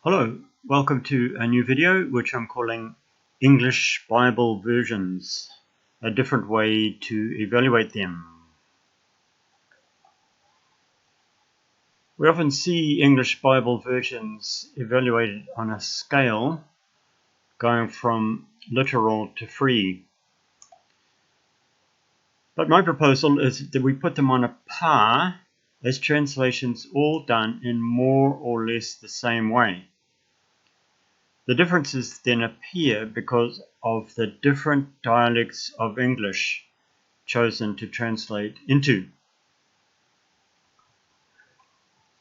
Hello, welcome to a new video which I'm calling English Bible Versions, a different way to evaluate them. We often see English Bible versions evaluated on a scale going from literal to free. But my proposal is that we put them on a par as translations all done in more or less the same way. The differences then appear because of the different dialects of English chosen to translate into.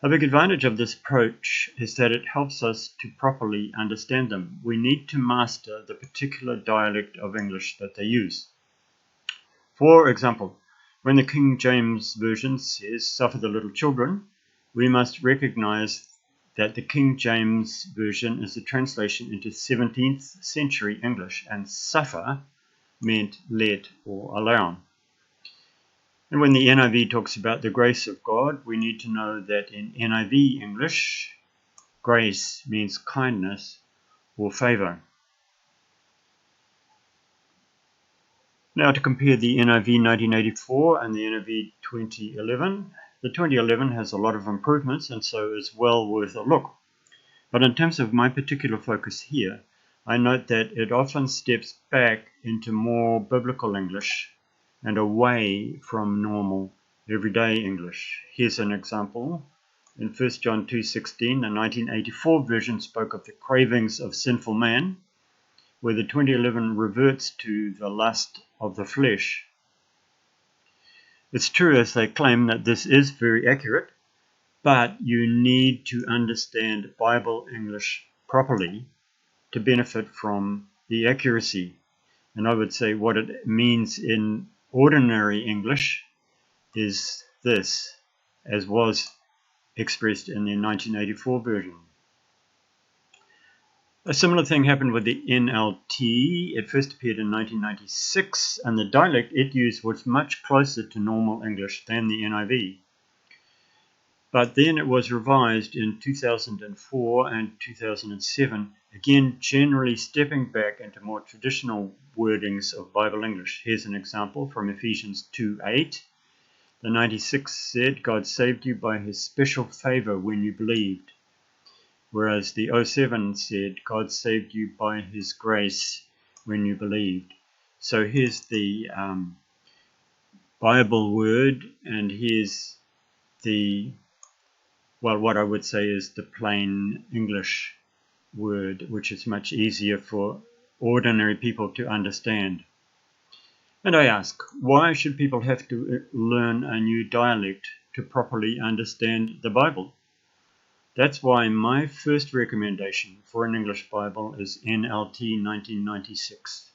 A big advantage of this approach is that it helps us to properly understand them. We need to master the particular dialect of English that they use. For example, when the King James Version says, "Suffer the little children," we must recognize that the King James Version is a translation into 17th century English, and suffer meant let or allow. And when the NIV talks about the grace of God, we need to know that in NIV English, grace means kindness or favor. Now to compare the NIV 1984 and the NIV 2011, the 2011 has a lot of improvements and so is well worth a look. But in terms of my particular focus here, I note that it often steps back into more biblical English and away from normal everyday English. Here's an example. In 1 John 2:16, the 1984 version spoke of the cravings of sinful man, where the 2011 reverts to the lust of the flesh. It's true, as they claim, that this is very accurate, but you need to understand Bible English properly to benefit from the accuracy. And I would say what it means in ordinary English is this, as was expressed in the 1984 version. A similar thing happened with the NLT. It first appeared in 1996, and the dialect it used was much closer to normal English than the NIV. But then it was revised in 2004 and 2007, again generally stepping back into more traditional wordings of Bible English. Here's an example from Ephesians 2:8. The 96 said, "God saved you by his special favor when you believed." Whereas the 07 said, "God saved you by his grace when you believed." So here's the Bible word, and here's the, well, what I would say is the plain English word, which is much easier for ordinary people to understand. And I ask, why should people have to learn a new dialect to properly understand the Bible? That's why my first recommendation for an English Bible is NLT 1996.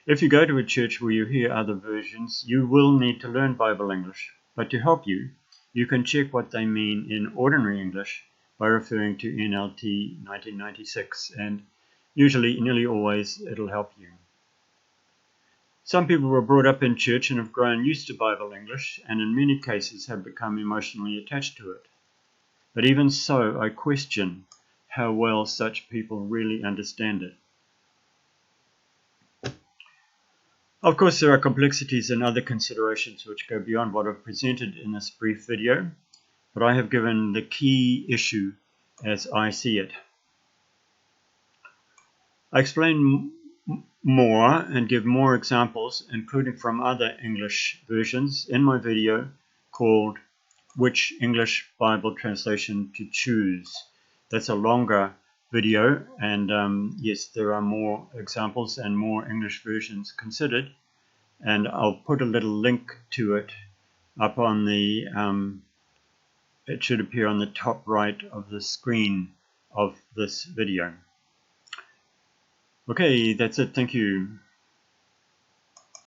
If you go to a church where you hear other versions, you will need to learn Bible English. But to help you, you can check what they mean in ordinary English by referring to NLT 1996, and usually, nearly always, it'll help you. Some people were brought up in church and have grown used to Bible English, and in many cases have become emotionally attached to it. But even so, I question how well such people really understand it. Of course, there are complexities and other considerations which go beyond what I've presented in this brief video, but I have given the key issue as I see it. I explain more and give more examples, including from other English versions, in my video called "Which English Bible Translation to Choose." That's a longer video, and yes, there are more examples and more English versions considered, and I'll put a little link to it up on the it should appear on the top right of the screen of this video. Okay, that's it. Thank you.